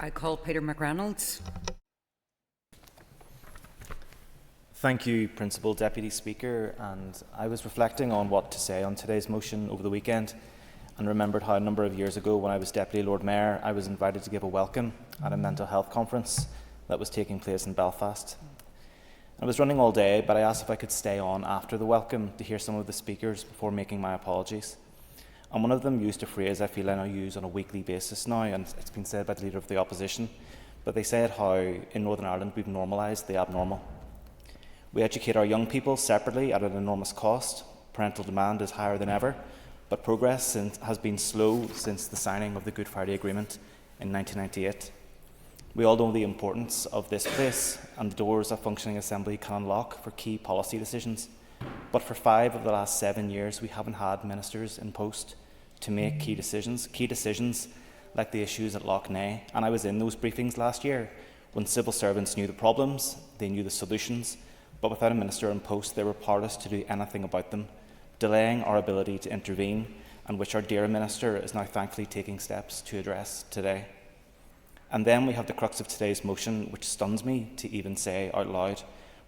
I call Peter McReynolds. Thank you, Principal Deputy Speaker, and I was reflecting on what to say on today's motion over the weekend and remembered how a number of years ago, when I was Deputy Lord Mayor, I was invited to give a welcome at a mental health conference that was taking place in Belfast. I was running all day, but I asked if I could stay on after the welcome to hear some of the speakers before making my apologies. And one of them used a phrase I feel I now use on a weekly basis now, and it's been said by the Leader of the Opposition, but they said how in Northern Ireland we've normalised the abnormal. We educate our young people separately at an enormous cost. Parental demand is higher than ever, but progress has been slow since the signing of the Good Friday Agreement in 1998. We all know the importance of this place and the doors a functioning assembly can unlock for key policy decisions. But for 5 of the last 7 years, we haven't had ministers in post to make key decisions like the issues at Lough Neagh. And I was in those briefings last year when civil servants knew the problems, they knew the solutions, but without a minister in post, they were powerless to do anything about them, delaying our ability to intervene, and which our dear minister is now thankfully taking steps to address today. And then we have the crux of today's motion, which stuns me to even say out loud,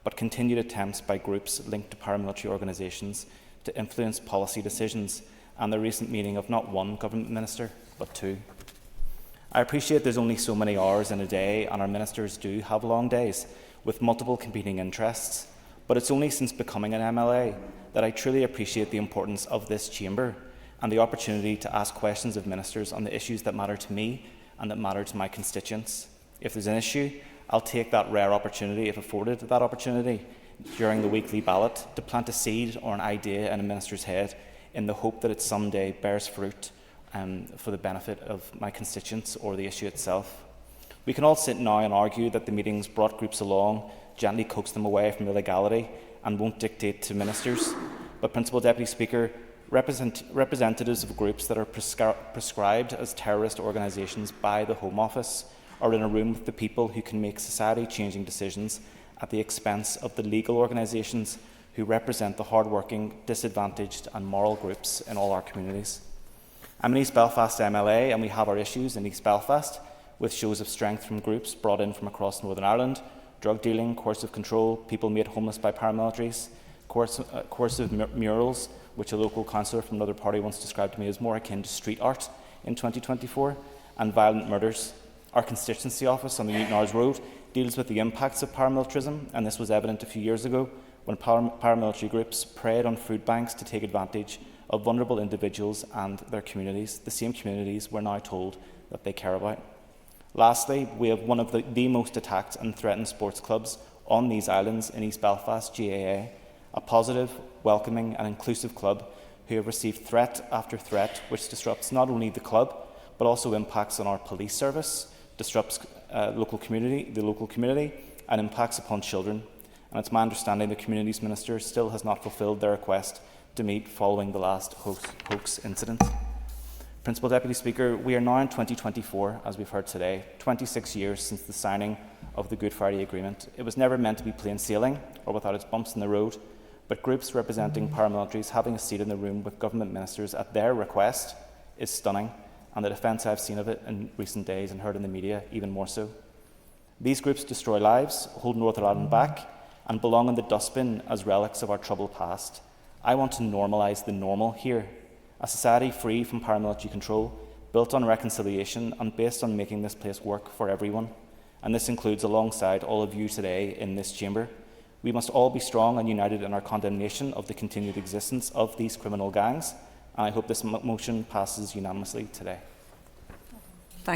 but continued attempts by groups linked to paramilitary organisations to influence policy decisions, and the recent meeting of not one government minister, but 2. I appreciate there's only so many hours in a day, and our ministers do have long days with multiple competing interests, but it's only since becoming an MLA that I truly appreciate the importance of this chamber and the opportunity to ask questions of ministers on the issues that matter to me and that matter to my constituents. If there's an issue, I'll take that rare opportunity, if afforded that opportunity, during the weekly ballot to plant a seed or an idea in a minister's head in the hope that it someday bears fruit for the benefit of my constituents or the issue itself. We can all sit now and argue that the meetings brought groups along, gently coax them away from illegality and won't dictate to ministers. But, Principal Deputy Speaker, representatives of groups that are prescribed as terrorist organisations by the Home Office are in a room with the people who can make society-changing decisions at the expense of the legal organisations who represent the hard-working, disadvantaged and moral groups in all our communities. I'm an East Belfast MLA, and we have our issues in East Belfast, with shows of strength from groups brought in from across Northern Ireland: drug dealing, coercive control, people made homeless by paramilitaries, coercive murals, which a local councillor from another party once described to me as more akin to street art in 2024, and violent murders. Our constituency office on the Newton Ards Road deals with the impacts of paramilitarism, and this was evident a few years ago when paramilitary groups preyed on food banks to take advantage of vulnerable individuals and their communities, the same communities we're now told that they care about. Lastly, we have one of the most attacked and threatened sports clubs on these islands in East Belfast, GAA, a positive, welcoming and inclusive club who have received threat after threat, which disrupts not only the club, but also impacts on our police service, disrupts the local community and impacts upon children. And it's my understanding the Communities Minister still has not fulfilled their request to meet following the last hoax incident. Principal Deputy Speaker, we are now in 2024, as we've heard today, 26 years since the signing of the Good Friday Agreement. It was never meant to be plain sailing or without its bumps in the road, but groups representing paramilitaries having a seat in the room with government ministers at their request is stunning, and the defence I've seen of it in recent days and heard in the media even more so. These groups destroy lives, hold Northern Ireland back, and belong in the dustbin as relics of our troubled past. I want to normalise the normal here. A society free from paramilitary control, built on reconciliation and based on making this place work for everyone. And this includes alongside all of you today in this chamber. We must all be strong and united in our condemnation of the continued existence of these criminal gangs, and I hope this motion passes unanimously today.